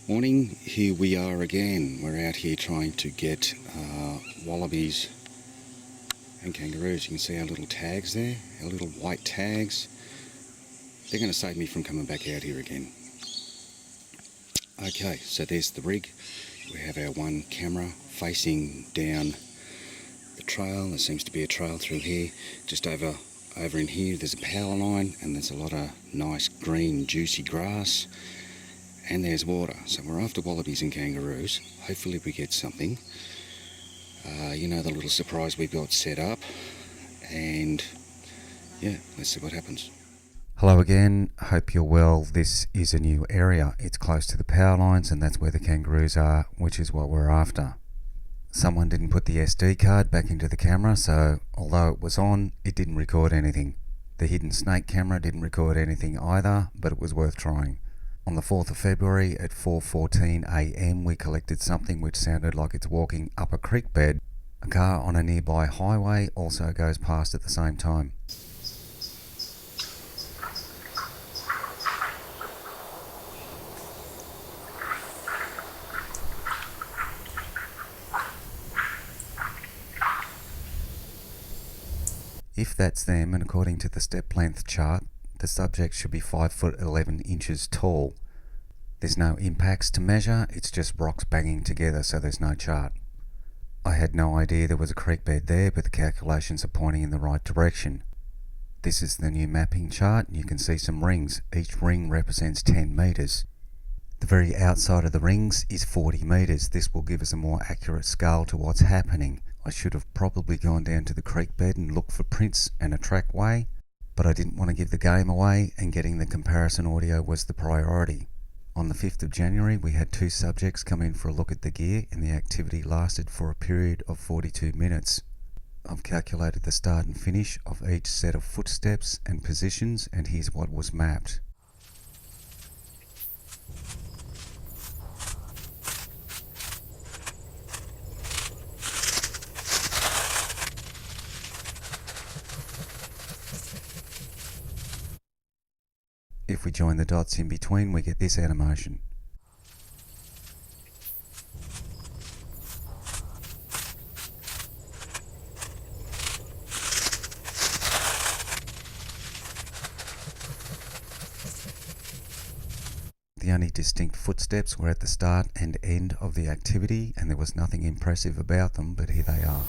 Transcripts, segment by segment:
Morning, here we are again. We're out here trying to get wallabies and kangaroos. You can see our little tags there, our little white tags. They're going to save me from coming back out here again. Okay, so there's the rig. We have our one camera facing down the trail. There seems to be a trail through here. Just over in here there's a power line, and there's a lot of nice green juicy grass. And there's water. So we're after wallabies and kangaroos. Hopefully we get something. The little surprise we've got set up. And yeah, let's see what happens. Hello again, hope you're well. This is a new area. It's close to the power lines and that's where the kangaroos are, which is what we're after. Someone didn't put the SD card back into the camera, so although it was on, it didn't record anything. The hidden snake camera didn't record anything either, but it was worth trying. On the 4th of February at 4:14 AM we collected something which sounded like it's walking up a creek bed. A car on a nearby highway also goes past at the same time. If that's them, and according to the step length chart, the subject should be 5 foot 11 inches tall. There's no impacts to measure, it's just rocks banging together, so there's no chart. I had no idea there was a creek bed there, but the calculations are pointing in the right direction. This is the new mapping chart, and you can see some rings. Each ring represents 10 metres. The very outside of the rings is 40 metres. This will give us a more accurate scale to what's happening. I should have probably gone down to the creek bed and looked for prints and a trackway, but I didn't want to give the game away, and getting the comparison audio was the priority. On the 5th of January we had 2 subjects come in for a look at the gear, and the activity lasted for a period of 42 minutes. I've calculated the start and finish of each set of footsteps and positions, and here's what was mapped. If we join the dots in between, we get this animation. The only distinct footsteps were at the start and end of the activity, and there was nothing impressive about them, but here they are.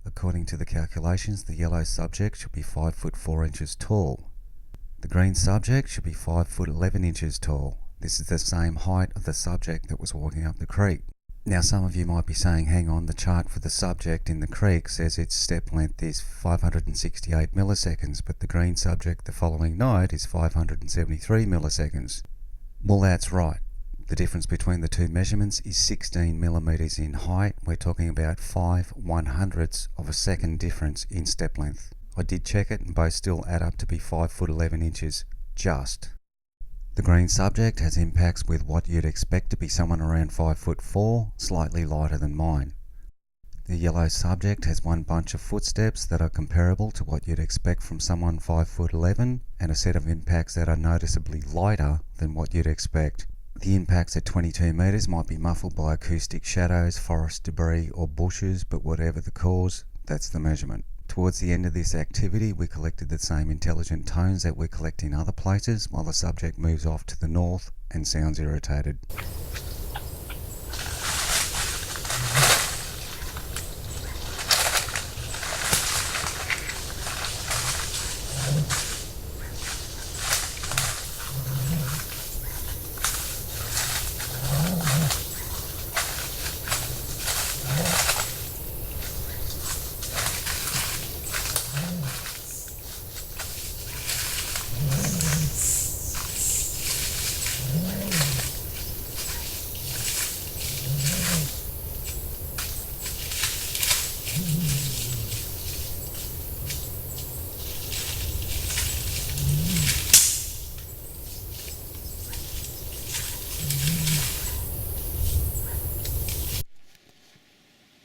According to the calculations, the yellow subject should be 5 foot 4 inches tall. The green subject should be 5 foot 11 inches tall. This is the same height of the subject that was walking up the creek. Now some of you might be saying, hang on, the chart for the subject in the creek says its step length is 568 milliseconds, but the green subject the following night is 573 milliseconds. Well, that's right. The difference between the two measurements is 16 millimeters in height. We're talking about 5/100ths of a second difference in step length. I did check it and both still add up to be 5 foot 11 inches, just. The green subject has impacts with what you'd expect to be someone around 5 foot 4, slightly lighter than mine. The yellow subject has one bunch of footsteps that are comparable to what you'd expect from someone 5 foot 11, and a set of impacts that are noticeably lighter than what you'd expect. The impacts at 22 metres might be muffled by acoustic shadows, forest debris or bushes, but whatever the cause, that's the measurement. Towards the end of this activity we collected the same intelligent tones that we collect in other places, while the subject moves off to the north and sounds irritated.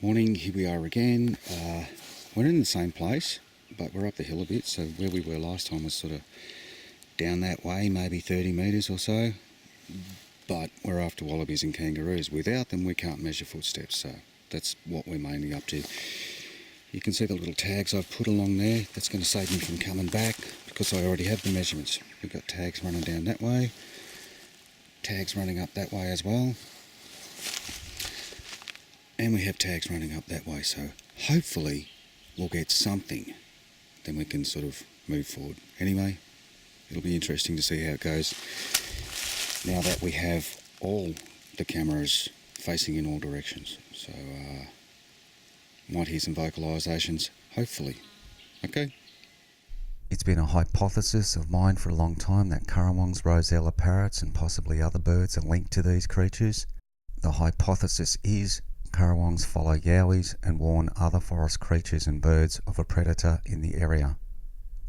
Morning, here we are again. We're in the same place, but we're up the hill a bit, so where we were last time was sort of down that way, maybe 30 metres or so. But we're after wallabies and kangaroos. Without them, we can't measure footsteps, so that's what we're mainly up to. You can see the little tags I've put along there. That's going to save me from coming back because I already have the measurements. We've got tags running down that way, tags running up that way as well. And we have tags running up that way, so hopefully we'll get something. Then we can sort of move forward. Anyway, it'll be interesting to see how it goes. Now that we have all the cameras facing in all directions. So, might hear some vocalisations, hopefully. Okay? It's been a hypothesis of mine for a long time that currawongs, rosella parrots and possibly other birds are linked to these creatures. The hypothesis is currawongs follow yowies and warn other forest creatures and birds of a predator in the area.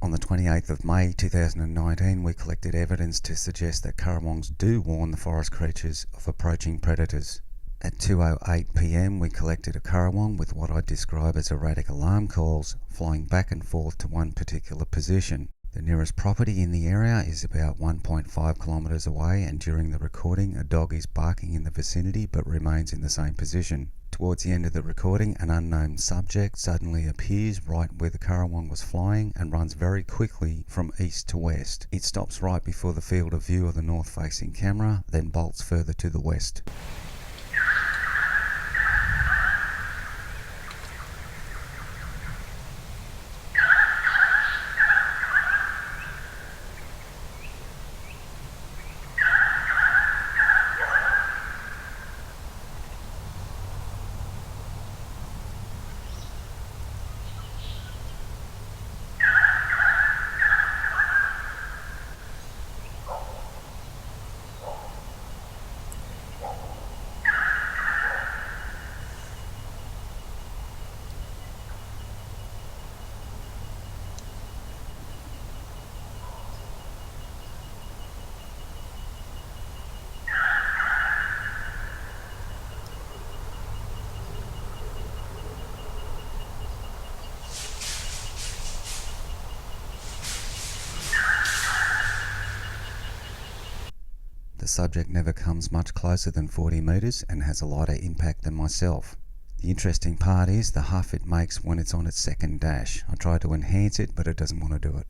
On the 28th of May 2019, we collected evidence to suggest that currawongs do warn the forest creatures of approaching predators. At 2:08 p.m, we collected a currawong with what I describe as erratic alarm calls, flying back and forth to one particular position. The nearest property in the area is about 1.5 kilometres away, and during the recording a dog is barking in the vicinity but remains in the same position. Towards the end of the recording, an unknown subject suddenly appears right where the currawong was flying and runs very quickly from east to west. It stops right before the field of view of the north-facing camera, then bolts further to the west. The subject never comes much closer than 40 metres and has a lighter impact than myself. The interesting part is the huff it makes when it's on its second dash. I tried to enhance it, but it doesn't want to do it.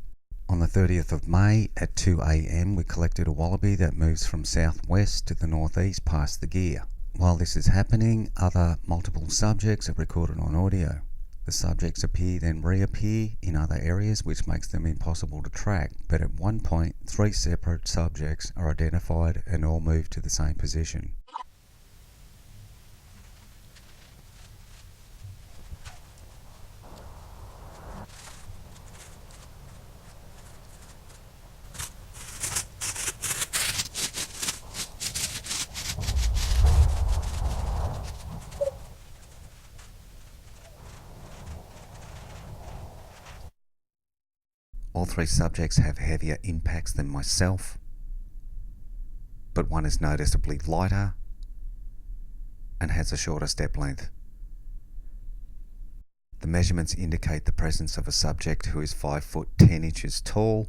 On the 30th of May at 2 a.m, we collected a wallaby that moves from southwest to the northeast past the gear. While this is happening, other multiple subjects are recorded on audio. The subjects appear then reappear in other areas, which makes them impossible to track, but at one point 3 separate subjects are identified and all move to the same position. All 3 subjects have heavier impacts than myself, but one is noticeably lighter and has a shorter step length. The measurements indicate the presence of a subject who is 5 foot 10 inches tall,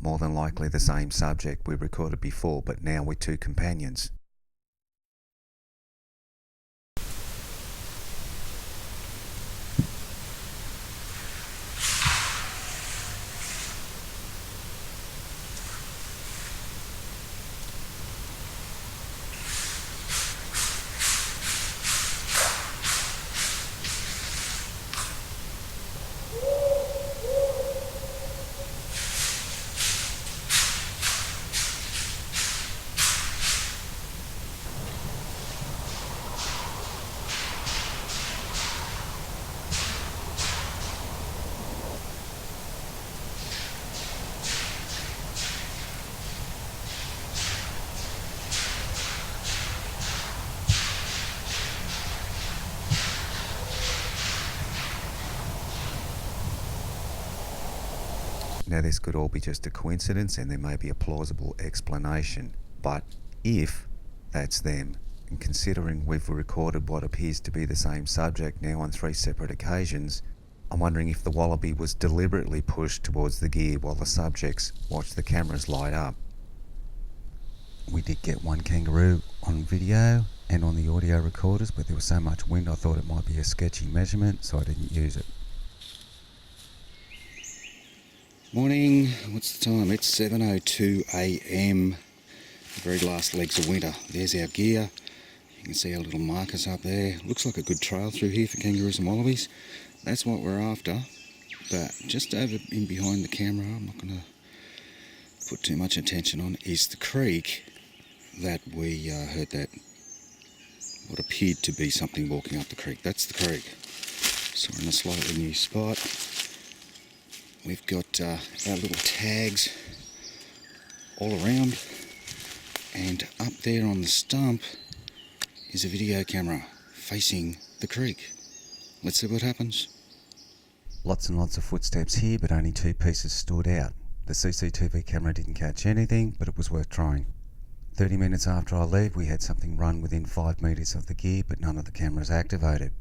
more than likely the same subject we recorded before, but now with 2 companions. Now this could all be just a coincidence and there may be a plausible explanation, but if that's them, and considering we've recorded what appears to be the same subject now on 3 separate occasions, I'm wondering if the wallaby was deliberately pushed towards the gear while the subjects watched the cameras light up. We did get one kangaroo on video and on the audio recorders, but there was so much wind I thought it might be a sketchy measurement, so I didn't use it. Morning, what's the time? It's 7:02 a.m. The very last legs of winter. There's our gear. You can see our little markers up there. Looks like a good trail through here for kangaroos and wallabies. That's what we're after. But just over in behind the camera, I'm not going to put too much attention on, is the creek that we heard that what appeared to be something walking up the creek. That's the creek. So we're in a slightly new spot. We've got our little tags all around, and up there on the stump is a video camera facing the creek. Let's see what happens. Lots and lots of footsteps here, but only 2 pieces stood out. The CCTV camera didn't catch anything, but it was worth trying. 30 minutes after I leave, we had something run within 5 metres of the gear, but none of the cameras activated.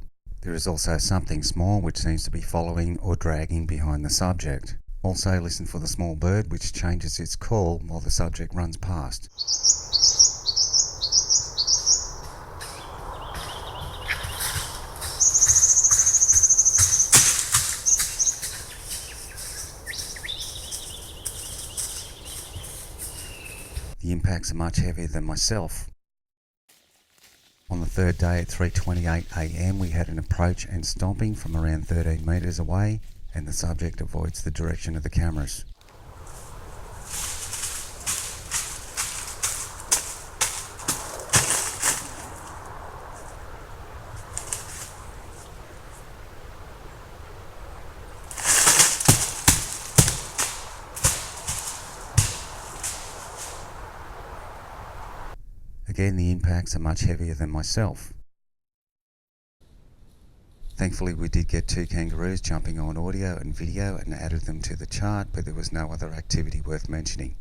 There is also something small which seems to be following or dragging behind the subject. Also listen for the small bird which changes its call while the subject runs past. The impacts are much heavier than myself. On the third day at 3:28 a.m. we had an approach and stomping from around 13 metres away, and the subject avoids the direction of the cameras. Again, the impacts are much heavier than myself. Thankfully, we did get 2 kangaroos jumping on audio and video and added them to the chart, but there was no other activity worth mentioning.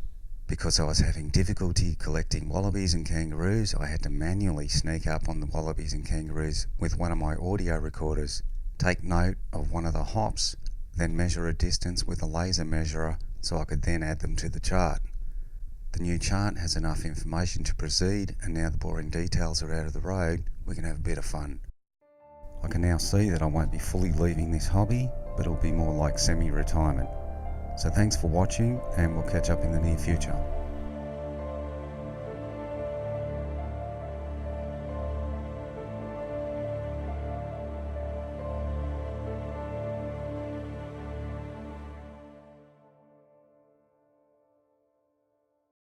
Because I was having difficulty collecting wallabies and kangaroos, I had to manually sneak up on the wallabies and kangaroos with one of my audio recorders, take note of one of the hops, then measure a distance with a laser measurer so I could then add them to the chart. The new chart has enough information to proceed, and now the boring details are out of the road, we can have a bit of fun. I can now see that I won't be fully leaving this hobby, but it'll be more like semi-retirement. So thanks for watching, and we'll catch up in the near future.